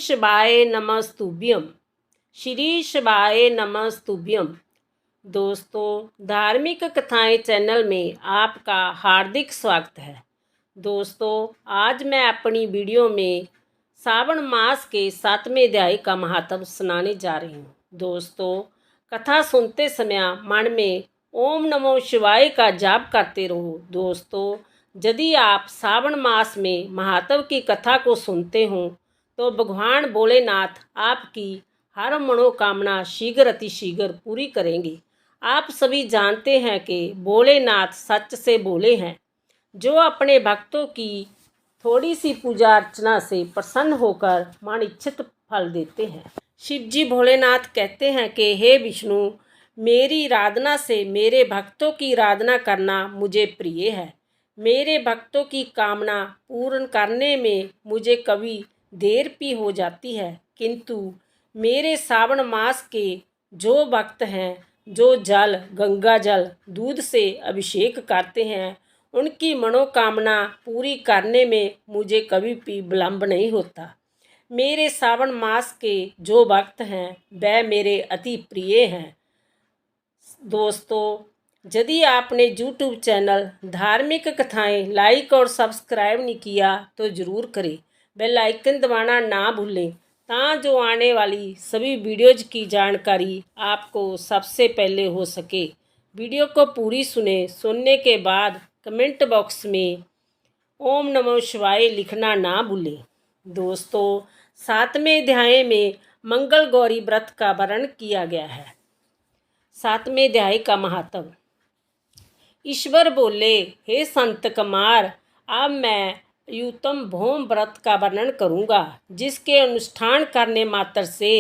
शिवाय नमस्तुभ्यम। श्री शिवाय नमस्तुभ्यम। दोस्तों, धार्मिक कथाएं चैनल में आपका हार्दिक स्वागत है। दोस्तों, आज मैं अपनी वीडियो में सावन मास के 7वें अध्याय का महात्म सुनाने जा रही हूँ। दोस्तों, कथा सुनते समय मन में ओम नमो शिवाय का जाप करते रहो। दोस्तों, यदि आप सावन मास में महात्म की कथा को सुनते हो तो भगवान भोलेनाथ आपकी हर मनोकामना शीघ्र अतिशीघ्र पूरी करेंगे। आप सभी जानते हैं कि भोलेनाथ सच से भोले हैं, जो अपने भक्तों की थोड़ी सी पूजा अर्चना से प्रसन्न होकर मन इच्छित फल देते हैं। शिव जी भोलेनाथ कहते हैं कि हे विष्णु, मेरी आराधना से मेरे भक्तों की आराधना करना मुझे प्रिय है। मेरे भक्तों की कामना पूर्ण करने में मुझे कभी देर भी हो जाती है, किंतु मेरे सावन मास के जो भक्त हैं, जो जल गंगा जल दूध से अभिषेक करते हैं, उनकी मनोकामना पूरी करने में मुझे कभी भी विलंब नहीं होता। मेरे सावन मास के जो भक्त हैं वह मेरे अति प्रिय हैं। दोस्तों, यदि आपने YouTube चैनल धार्मिक कथाएं लाइक और सब्सक्राइब नहीं किया तो ज़रूर करें। बेल आइकन दबाना ना भूलें, जो आने वाली सभी वीडियोज़ की जानकारी आपको सबसे पहले हो सके। वीडियो को पूरी सुनने के बाद कमेंट बॉक्स में ओम नमो शिवाय लिखना ना भूलें। दोस्तों, 7वें अध्याय में मंगल गौरी व्रत का वर्णन किया गया है। 7वें अध्याय का महात्म। ईश्वर बोले, हे संत कुमार, अब मैं युतम भौम व्रत का वर्णन करूँगा, जिसके अनुष्ठान करने मात्र से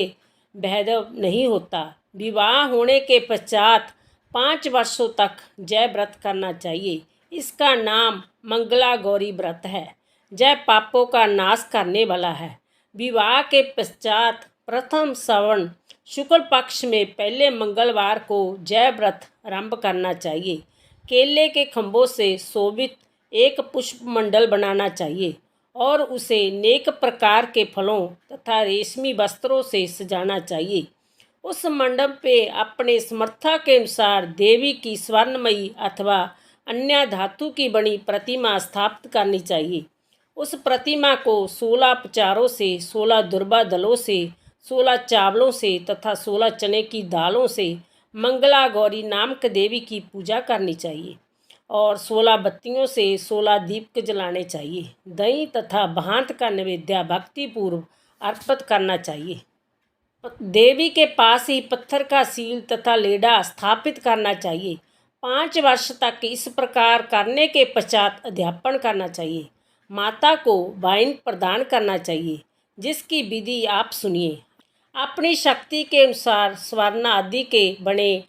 भेदव नहीं होता। विवाह होने के पश्चात 5 वर्षों तक जय व्रत करना चाहिए। इसका नाम मंगला गौरी व्रत है। जय पापों का नाश करने वाला है। विवाह के पश्चात प्रथम श्रवण शुक्ल पक्ष में पहले मंगलवार को जय व्रत आरंभ करना चाहिए। केले के खंभों से शोभित एक पुष्प मंडल बनाना चाहिए और उसे नेक प्रकार के फलों तथा रेशमी वस्त्रों से सजाना चाहिए। उस मंडप पे अपने समर्था के अनुसार देवी की स्वर्णमयी अथवा अन्य धातु की बनी प्रतिमा स्थापित करनी चाहिए। उस प्रतिमा को 16 उपचारों से, 16 दुर्वा दलों से, 16 चावलों से तथा 16 चने की दालों से मंगला गौरी नामक देवी की पूजा करनी चाहिए और 16 बत्तियों से 16 दीप जलाने चाहिए। दही तथा भांत का नैवेद्य भक्तिपूर्व अर्पित करना चाहिए। देवी के पास ही पत्थर का सील तथा लेडा स्थापित करना चाहिए। 5 वर्ष तक इस प्रकार करने के पश्चात अध्यापन करना चाहिए। माता को वाइन प्रदान करना चाहिए, जिसकी विधि आप सुनिए। अपनी शक्ति के अनुसार स्वर्ण आदि के बने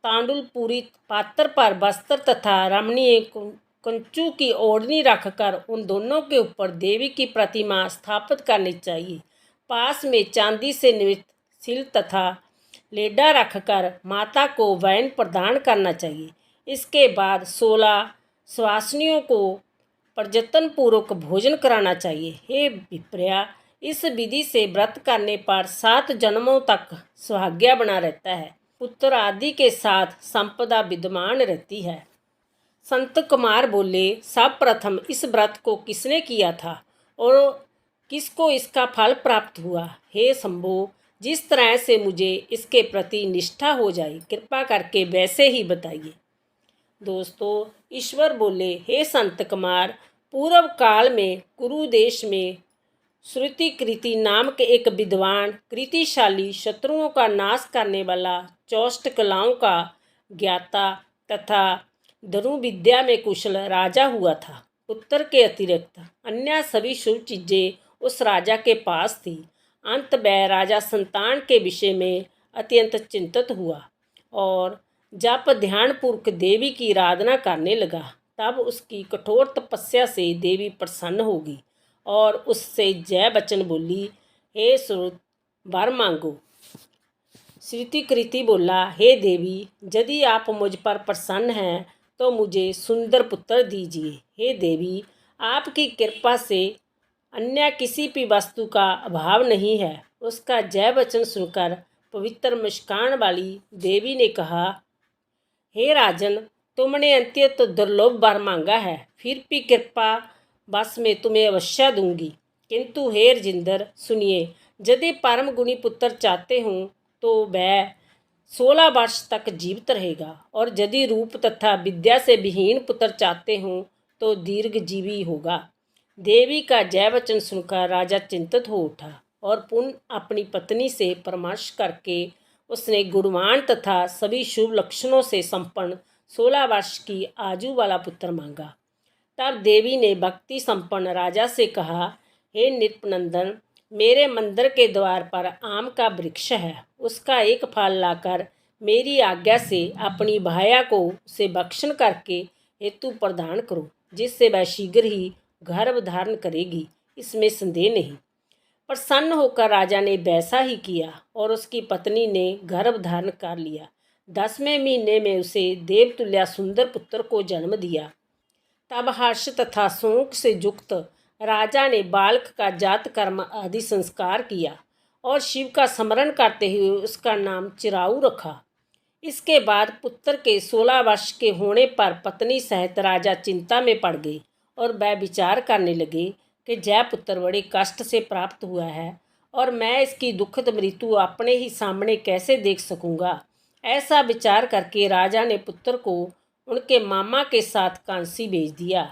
तांडुल पूरित पात्र पर वस्त्र तथा रमणीय कंचू की ओढ़नी रखकर उन दोनों के ऊपर देवी की प्रतिमा स्थापित करनी चाहिए। पास में चांदी से निर्मित सील तथा लेडा रखकर माता को वाइन प्रदान करना चाहिए। इसके बाद 16 सुवासिनियों को प्रयत्न पूर्वक भोजन कराना चाहिए। हे विप्रिया, इस विधि से व्रत करने पर 7 जन्मों तक सौभाग्य बना रहता है। पुत्र आदि के साथ संपदा विद्यमान रहती है। संत कुमार बोले, सब प्रथम इस व्रत को किसने किया था और किसको इसका फल प्राप्त हुआ? हे शंभो, जिस तरह से मुझे इसके प्रति निष्ठा हो जाए, कृपा करके वैसे ही बताइए। दोस्तों, ईश्वर बोले, हे संत कुमार, पूर्व काल में कुरु देश में श्रुति कृति नाम के एक विद्वान कृतिशाली शत्रुओं का नाश करने वाला 64 कलाओं का ज्ञाता तथा धनुर्विद्या में कुशल राजा हुआ था। पुत्र के अतिरिक्त अन्य सभी शुभ चीज़ें उस राजा के पास थी। अंत में राजा संतान के विषय में अत्यंत चिंतित हुआ और जब ध्यानपूर्वक देवी की आराधना करने लगा, तब उसकी कठोर तपस्या से देवी प्रसन्न होगी और उससे जय वचन बोली, हे श्रुत, वर मांगो। श्रुति कृति बोला, हे देवी, यदि आप मुझ पर प्रसन्न हैं तो मुझे सुंदर पुत्र दीजिए। हे देवी, आपकी कृपा से अन्य किसी भी वस्तु का अभाव नहीं है। उसका जय वचन सुनकर पवित्र मुस्कान वाली देवी ने कहा, हे राजन, तुमने अत्यंत दुर्लभ वर मांगा है, फिर भी कृपा बस में तुम्हें अवश्य दूंगी। किंतु हे राजेंद्र सुनिए, यदि परम गुणी पुत्र चाहते हो तो वह 16 वर्ष तक जीवित रहेगा, और यदि रूप तथा विद्या से विहीन पुत्र चाहते हो तो दीर्घजीवी होगा। देवी का जय वचन सुनकर राजा चिंतित हो उठा और पुनः अपनी पत्नी से परामर्श करके उसने गुणवान तथा सभी शुभ लक्षणों से संपन्न 16 वर्ष की आयु वाला पुत्र मांगा। तब देवी ने भक्ति संपन्न राजा से कहा, हे नृपनंदन, मेरे मंदिर के द्वार पर आम का वृक्ष है, उसका एक फल लाकर मेरी आज्ञा से अपनी भाया को उसे भक्षण करके हेतु प्रदान करो, जिससे वह शीघ्र ही गर्भ धारण करेगी, इसमें संदेह नहीं। प्रसन्न होकर राजा ने वैसा ही किया और उसकी पत्नी ने गर्भ धारण कर लिया। 10वें महीने में उसे देवतुल्य सुंदर पुत्र को जन्म दिया। तब हर्ष तथा शोक से युक्त राजा ने बालक का जात कर्म आदि संस्कार किया और शिव का स्मरण करते हुए उसका नाम चिराऊ रखा। इसके बाद पुत्र के 16 वर्ष के होने पर पत्नी सहित राजा चिंता में पड़ गई और वह विचार करने लगे कि जय पुत्र बड़े कष्ट से प्राप्त हुआ है और मैं इसकी दुखद मृत्यु अपने ही सामने कैसे देख सकूंगा। ऐसा विचार करके राजा ने पुत्र को उनके मामा के साथ कांसी भेज दिया।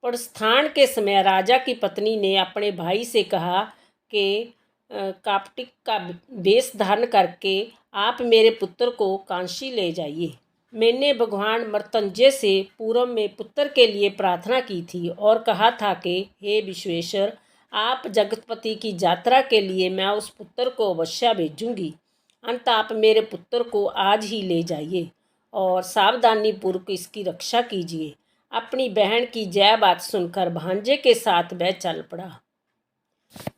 प्रस्थान के समय राजा की पत्नी ने अपने भाई से कहा कि कापटिक का वेश धारण करके आप मेरे पुत्र को कांसी ले जाइए। मैंने भगवान मृत्युंजय से पूर्व में पुत्र के लिए प्रार्थना की थी और कहा था कि हे विश्वेश्वर, आप जगतपति की यात्रा के लिए मैं उस पुत्र को अवश्य भेजूंगी। अंत आप मेरे पुत्र को आज ही ले जाइए और सावधानी पूर्वक इसकी रक्षा कीजिए। अपनी बहन की जय बात सुनकर भांजे के साथ वह चल पड़ा।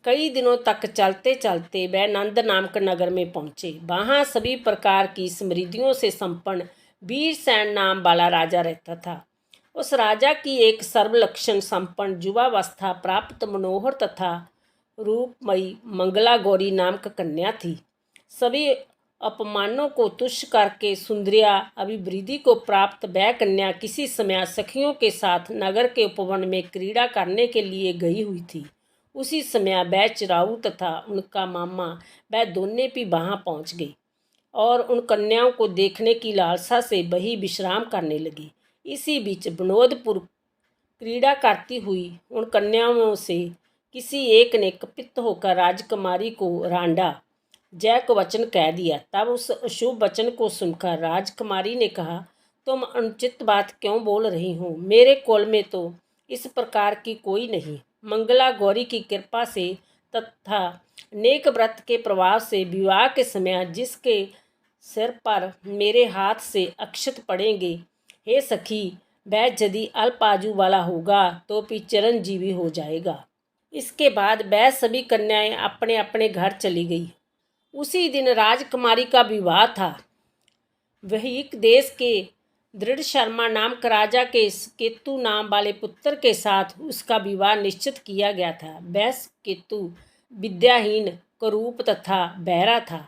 कई दिनों तक चलते चलते वह नंद नामक नगर में पहुँचे। वहाँ सभी प्रकार की समृद्धियों से संपन्न वीरसेन नाम वाला राजा रहता था। उस राजा की एक सर्वलक्षण संपन्न युवावस्था प्राप्त मनोहर तथा रूपमयी मंगला गौरी नामक कन्या थी। सभी अपमानों को तुच्छ करके सुंदरिया अभिवृद्धि को प्राप्त वह कन्या किसी समय सखियों के साथ नगर के उपवन में क्रीड़ा करने के लिए गई हुई थी। उसी समय वह चिराऊ तथा उनका मामा वह दोनों भी वहाँ पहुँच गए और उन कन्याओं को देखने की लालसा से वही विश्राम करने लगी। इसी बीच विनोदपुर क्रीड़ा करती हुई उन कन्याओं से किसी एक ने कपित होकर राजकुमारी को रांडा जय को वचन कह दिया। तब उस अशुभ वचन को सुनकर राजकुमारी ने कहा, तुम अनुचित बात क्यों बोल रही हो? मेरे कुल में तो इस प्रकार की कोई नहीं। मंगला गौरी की कृपा से तथा नेक व्रत के प्रभाव से विवाह के समय जिसके सिर पर मेरे हाथ से अक्षत पड़ेंगे, हे सखी, वह यदि अल्प आयु वाला होगा तो भी चिरंजीवी हो जाएगा। इसके बाद वह सभी कन्याएं अपने अपने घर चली गई। उसी दिन राजकुमारी का विवाह था। वही देश के दृढ़ शर्मा नामक राजा के केतु नाम वाले पुत्र के साथ उसका विवाह निश्चित किया गया था। वह केतु विद्याहीन, कुरूप तथा बहरा था।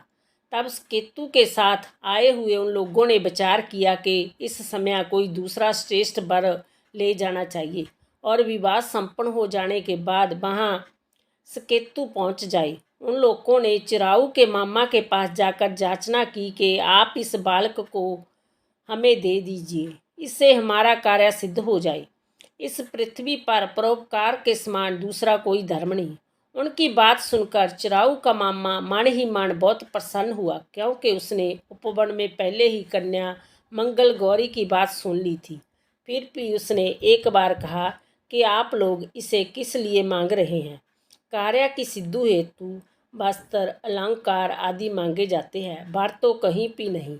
तब केतु के साथ आए हुए उन लोगों ने विचार किया कि इस समय कोई दूसरा श्रेष्ठ वर ले जाना चाहिए और विवाह संपन्न हो जाने के बाद वहाँ केतु पहुँच जाए। उन लोगों ने चिराऊ के मामा के पास जाकर याचना की कि आप इस बालक को हमें दे दीजिए, इससे हमारा कार्य सिद्ध हो जाए। इस पृथ्वी पर परोपकार के समान दूसरा कोई धर्म नहीं। उनकी बात सुनकर चिराऊ का मामा मन ही मन बहुत प्रसन्न हुआ, क्योंकि उसने उपवन में पहले ही कन्या मंगल गौरी की बात सुन ली थी। फिर भी उसने एक बार कहा कि आप लोग इसे किस लिए मांग रहे हैं? कार्य की सिद्धि हेतु वस्त्र, अलंकार आदि मांगे जाते हैं, वर तो कहीं भी नहीं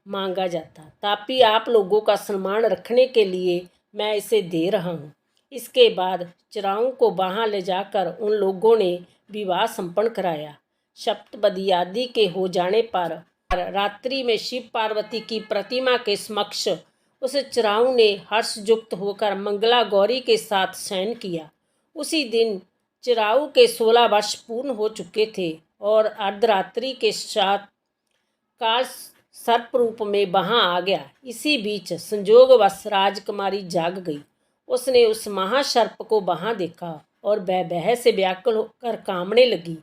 मांगा जाता। तापी आप लोगों का सम्मान रखने के लिए मैं इसे दे रहा हूँ। इसके बाद चिराऊ को वहाँ ले जाकर उन लोगों ने विवाह संपन्न कराया। सप्तपदी आदि के हो जाने पर रात्रि में शिव पार्वती की प्रतिमा के समक्ष उस चिराऊ ने हर्षयुक्त होकर मंगला गौरी के साथ शयन किया। उसी दिन चिराऊ के 16 वर्ष पूर्ण हो चुके थे और अर्धरात्रि के साथ काल सर्प रूप में वहां आ गया। इसी बीच संजोगवश राजकुमारी जाग गई। उसने उस महासर्प को वहां देखा और वह भय से व्याकुल होकर कांपने लगी।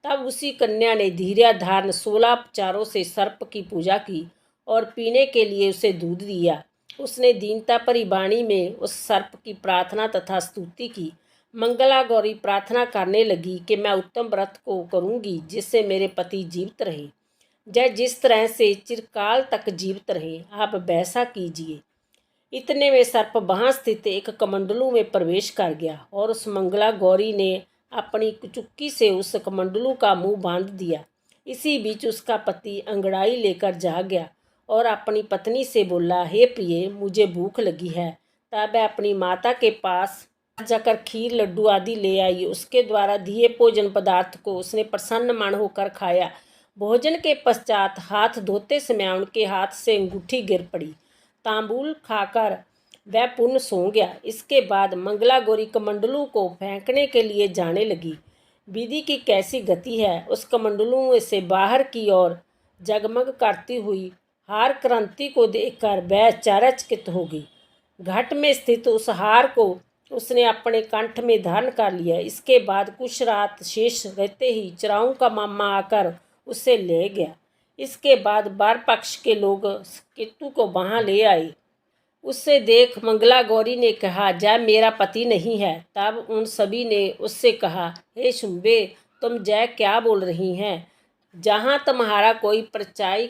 तब उसी कन्या ने धैर्य 16 उपचारों से सर्प की पूजा की और पीने के लिए उसे दूध दिया। उसने दीनता भरी वाणी में उस सर्प की प्रार्थना तथा स्तुति की। मंगला गौरी प्रार्थना करने लगी कि मैं उत्तम व्रत को करूंगी जिससे मेरे पति जीवित रहे। जय जिस तरह से चिरकाल तक जीवित रहे, आप वैसा कीजिए। इतने में सर्प वहां स्थित एक कमंडलू में प्रवेश कर गया और उस मंगला गौरी ने अपनी चुक्की से उस कमंडलू का मुंह बांध दिया। इसी बीच उसका पति अंगड़ाई लेकर जाग गया और अपनी पत्नी से बोला, हे प्रिय, मुझे भूख लगी है। तब वह अपनी माता के पास जाकर खीर, लड्डू आदि ले आई। उसके द्वारा दिए भोजन पदार्थ को उसने प्रसन्न मन होकर खाया। भोजन के पश्चात हाथ धोते समय उनके हाथ से अंगूठी गिर पड़ी। तांबूल खाकर वह पुनः सो गया। इसके बाद मंगला गौरी कमंडलू को फेंकने के लिए जाने लगी। विधि की कैसी गति है! उस कमंडलू से बाहर की ओर जगमग करती हुई हार क्रांति को देखकर वह आश्चर्यचकित हो गई। घट में स्थित उस हार को उसने अपने कंठ में धारण कर लिया। इसके बाद कुछ रात शेष रहते ही चिराऊ का मामा आकर उसे ले गया। इसके बाद वर पक्ष के लोग केतु को वहां ले आए। उससे देख मंगला गौरी ने कहा, जय मेरा पति नहीं है। तब उन सभी ने उससे कहा, हे शुंभे, तुम जय क्या बोल रही हैं? जहाँ तुम्हारा कोई परिचय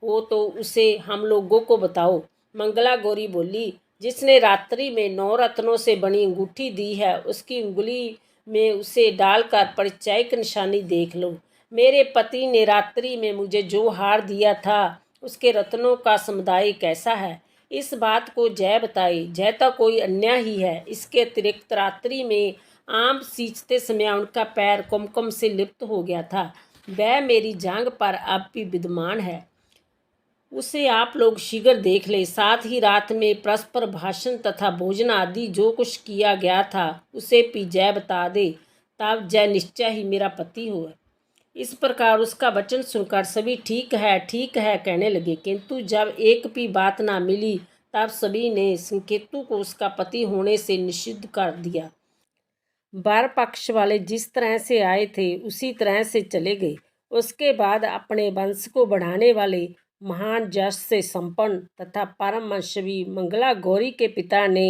हो तो उसे हम लोगों को बताओ। मंगला गौरी बोली, जिसने रात्रि में 9 रत्नों से बनी अंगूठी दी है, उसकी उंगली में उसे डालकर परिचय की निशानी देख लो। मेरे पति ने रात्रि में मुझे जो हार दिया था उसके रत्नों का समुदाय कैसा है, इस बात को जय बताई। जय तो कोई अन्य ही है। इसके अतिरिक्त रात्रि में आम सींचते समय उनका पैर कुमकुम से लिप्त हो गया था। वह मेरी जांघ पर अब भी विद्यमान है। उसे आप लोग शीघ्र देख ले। साथ ही रात में परस्पर भाषण तथा भोजन आदि जो कुछ किया गया था उसे भी जय बता दे। तब जय निश्चय ही मेरा पति हो। इस प्रकार उसका वचन सुनकर सभी ठीक है कहने लगे। किंतु जब एक भी बात ना मिली तब सभी ने संकेतु को उसका पति होने से निषिद्ध कर दिया। वर पक्ष वाले जिस तरह से आए थे उसी तरह से चले गए। उसके बाद अपने वंश को बढ़ाने वाले महान यश से संपन्न तथा परम वंशवी मंगला गौरी के पिता ने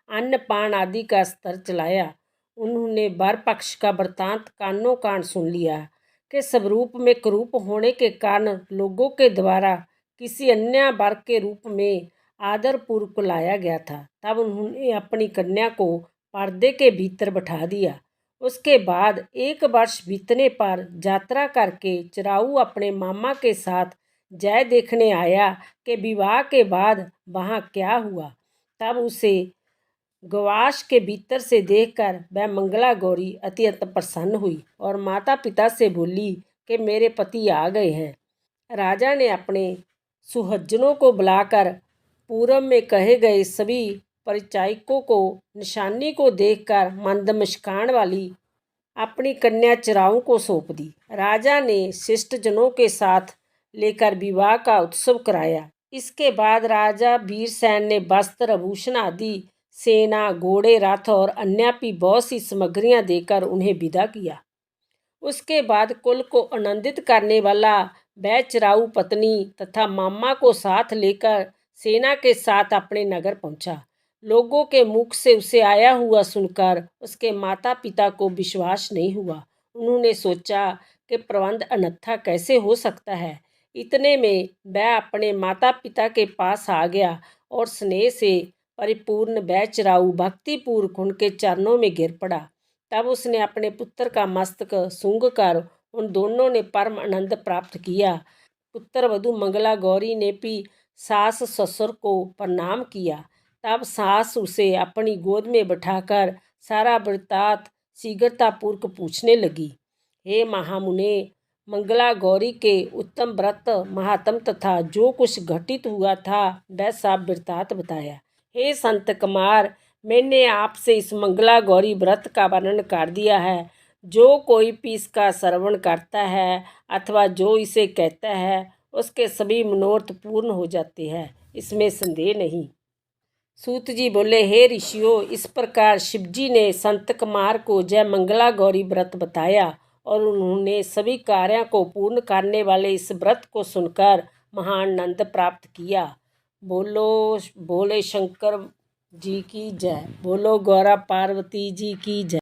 अन्नपान आदि का स्तर चलाया। उन्होंने वर पक्ष का वृतांत कानों कान सुन लिया कि स्वरूप में कुरूप होने के कारण लोगों के द्वारा किसी अन्य वर के रूप में आदरपूर्वक लाया गया था। तब उन्होंने अपनी कन्या को पर्दे के भीतर बैठा दिया। उसके बाद 1 वर्ष बीतने पर यात्रा करके चिराऊ अपने मामा के साथ जय देखने आया कि विवाह के बाद वहाँ क्या हुआ। तब उसे गवाश के भीतर से देखकर वह मंगला गौरी अत्यंत प्रसन्न हुई और माता पिता से बोली कि मेरे पति आ गए हैं। राजा ने अपने सुहज्जनों को बुलाकर पूर्व में कहे गए सभी परिचायकों को निशानी को देखकर मंद मुस्कान वाली अपनी कन्या चिराऊ को सौंप दी। राजा ने शिष्टजनों के साथ लेकर विवाह का उत्सव कराया। इसके बाद राजा वीरसेन ने वस्त्र, आभूषण आदि, सेना, घोड़े, रथ और अन्य भी बहुत सी सामग्रियां देकर उन्हें विदा किया। उसके बाद कुल को आनंदित करने वाला वह चिराऊ पत्नी तथा मामा को साथ लेकर सेना के साथ अपने नगर पहुंचा। लोगों के मुख से उसे आया हुआ सुनकर उसके माता पिता को विश्वास नहीं हुआ। उन्होंने सोचा कि प्रबंध अन्यथा कैसे हो सकता है। इतने में वह अपने माता पिता के पास आ गया और स्नेह से परिपूर्ण वह चिराऊ भक्तिपूर्वक उनके चरणों में गिर पड़ा। तब उसने अपने पुत्र का मस्तक सूंघ कर उन दोनों ने परम आनंद प्राप्त किया। पुत्र वधू मंगला गौरी ने भी सास ससुर को प्रणाम किया। तब सास उसे अपनी गोद में बैठाकर सारा वृत्तांत शीघ्रतापूर्वक पूछने लगी। हे महामुने, मंगला गौरी के उत्तम व्रत महात्म तथा जो कुछ घटित हुआ था वह सब वृत्तांत बताया। हे संत कुमार, मैंने आपसे इस मंगला गौरी व्रत का वर्णन कर दिया है। जो कोई भी इसका श्रवण करता है अथवा जो इसे कहता है उसके सभी मनोरथ पूर्ण हो जाते हैं, इसमें संदेह नहीं। सूत जी बोले, हे ऋषियों, इस प्रकार शिवजी ने संत कुमार को जय मंगला गौरी व्रत बताया और उन्होंने सभी कार्यों को पूर्ण करने वाले इस व्रत को सुनकर महान आनंद प्राप्त किया। बोलो भोले शंकर जी की जय, बोलो गौरा पार्वती जी की जय।